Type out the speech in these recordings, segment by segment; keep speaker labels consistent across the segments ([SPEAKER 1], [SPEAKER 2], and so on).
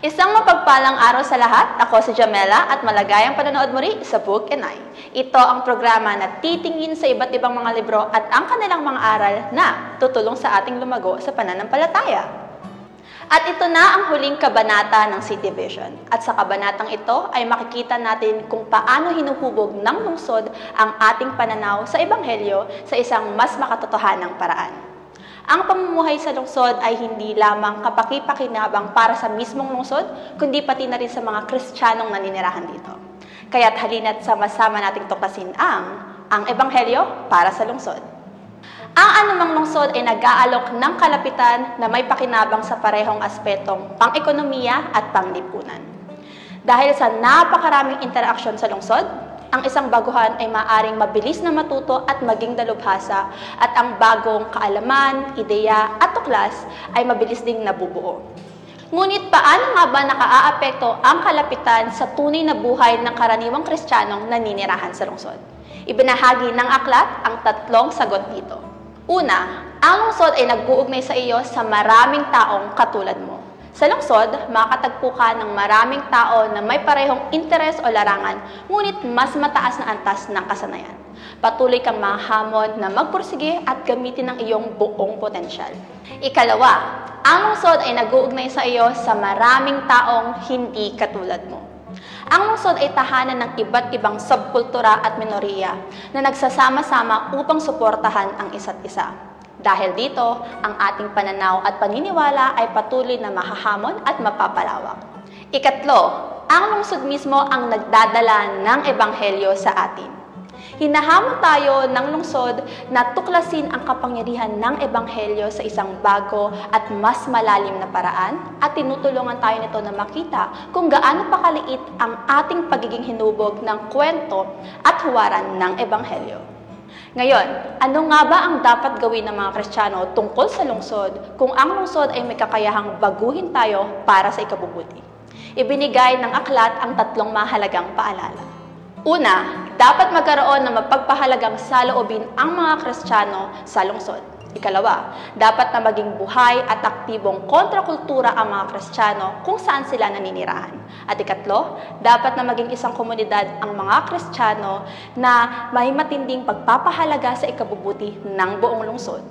[SPEAKER 1] Isang mapagpalang araw sa lahat. Ako si Jamela at malagayang panonood muli sa Book and I. Ito ang programa na titingin sa iba't ibang mga libro at ang kanilang mga aral na tutulong sa ating lumago sa pananampalataya. At ito na ang huling kabanata ng City Vision. At sa kabanatang ito ay makikita natin kung paano hinuhubog ng lungsod ang ating pananaw sa Ebanghelyo sa isang mas makatotohanang paraan. Ang pamumuhay sa lungsod ay hindi lamang kapaki-pakinabang para sa mismong lungsod, kundi pati na rin sa mga Kristiyanong naninirahan dito. Kaya't halina't sama-sama nating tuklasin ang Ebanghelyo para sa lungsod. Ang anumang lungsod ay nag-aalok ng kalapitan na may pakinabang sa parehong aspetong pang-ekonomiya at panglipunan. Dahil sa napakaraming interaksyon sa lungsod, ang isang baguhan ay maaring mabilis na matuto at maging dalubhasa at ang bagong kaalaman, ideya at tuklas ay mabilis ding nabubuo. Ngunit paano nga ba nakaaapekto ang kalapitan sa tunay na buhay ng karaniwang Kristiyanong naninirahan sa lungsod? Ibinahagi ng aklat ang tatlong sagot dito. Una, ang lungsod ay nag-uugnay sa iyo sa maraming taong katulad mo. Sa lungsod, makakatagpo ka ng maraming tao na may parehong interes o larangan, ngunit mas mataas na antas ng kasanayan. Patuloy kang mahamon na magpursige at gamitin ang iyong buong potensyal. Ikalawa, ang lungsod ay nag-uugnay sa iyo sa maraming taong hindi katulad mo. Ang lungsod ay tahanan ng iba't ibang subkultura at minoriya na nagsasama-sama upang suportahan ang isa't isa. Dahil dito, ang ating pananaw at paniniwala ay patuloy na mahahamon at mapapalawak. Ikatlo, ang lungsod mismo ang nagdadala ng Ebanghelyo sa atin. Hinahamon tayo ng lungsod na tuklasin ang kapangyarihan ng Ebanghelyo sa isang bago at mas malalim na paraan at tinutulungan tayo nito na makita kung gaano pa kaliit ang ating pagiging hinubog ng kwento at huwaran ng Ebanghelyo. Ngayon, ano nga ba ang dapat gawin ng mga Kristiyano tungkol sa lungsod kung ang lungsod ay may kakayahang baguhin tayo para sa ikabubuti? Ibinigay ng aklat ang tatlong mahalagang paalala. Una, dapat magkaroon ng mapagpahalagang saloobin ang mga Kristiyano sa lungsod. Ikalawa, dapat na maging buhay at aktibong kontrakultura ang mga Kristiyano kung saan sila naninirahan. At ikatlo, dapat na maging isang komunidad ang mga Kristiyano na may matinding pagpapahalaga sa ikabubuti ng buong lungsod.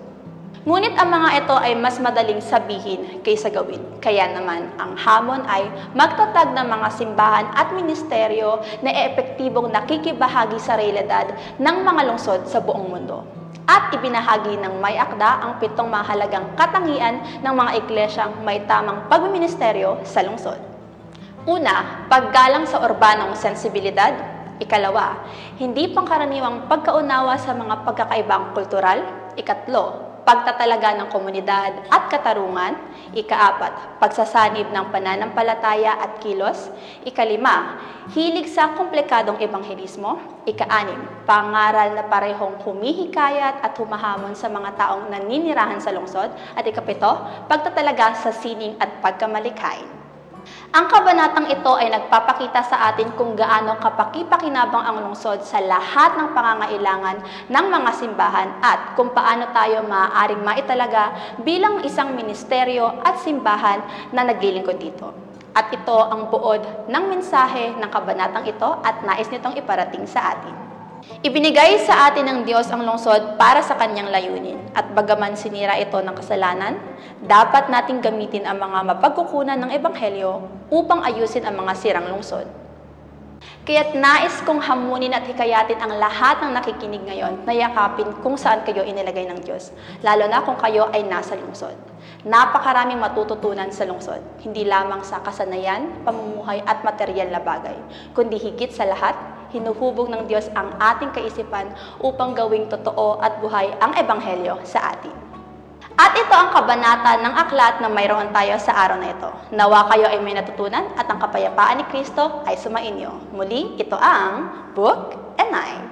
[SPEAKER 1] Ngunit ang mga ito ay mas madaling sabihin kaysa gawin. Kaya naman, ang hamon ay magtatag ng mga simbahan at ministeryo na epektibong nakikibahagi sa realidad ng mga lungsod sa buong mundo. At ibinahagi ng may akda ang 7 mahalagang katangian ng mga iglesyang may tamang pagmiministeryo sa lungsod. Una, paggalang sa urbanong sensibilidad. Ikalawa, hindi pangkaraniwang pagkaunawa sa mga pagkakaibang kultural. Ikatlo, pagtatalaga ng komunidad at katarungan. Ikaapat, pagsasanib ng pananampalataya at kilos. Ikalima, hilig sa komplikadong ebanghelismo. Ikaanim, pangaral na parehong humihikayat at humahamon sa mga taong naninirahan sa lungsod. At ikapito, pagtatalaga sa sining at pagkamalikhain. Ang kabanatang ito ay nagpapakita sa atin kung gaano kapaki-pakinabang ang lungsod sa lahat ng pangangailangan ng mga simbahan at kung paano tayo maaaring maitalaga bilang isang ministeryo at simbahan na naglilingkod dito. At ito ang buod ng mensahe ng kabanatang ito at nais nitong iparating sa atin. Ibinigay sa atin ng Diyos ang lungsod para sa kanyang layunin at bagaman sinira ito ng kasalanan, dapat nating gamitin ang mga mapagkukunan ng Ebanghelyo upang ayusin ang mga sirang lungsod. Kaya't nais kong hamunin at hikayatin ang lahat ng nakikinig ngayon na yakapin kung saan kayo inilagay ng Diyos, lalo na kung kayo ay nasa lungsod. Napakaraming matututunan sa lungsod, hindi lamang sa kasanayan, pamumuhay at materyal na bagay, kundi higit sa lahat, hinuhubog ng Diyos ang ating kaisipan upang gawing totoo at buhay ang Ebanghelyo sa atin. At ito ang kabanata ng aklat na mayroon tayo sa araw na ito. Nawa kayo ay may natutunan at ang kapayapaan ni Kristo ay sumainyo. Muli, ito ang Book and I.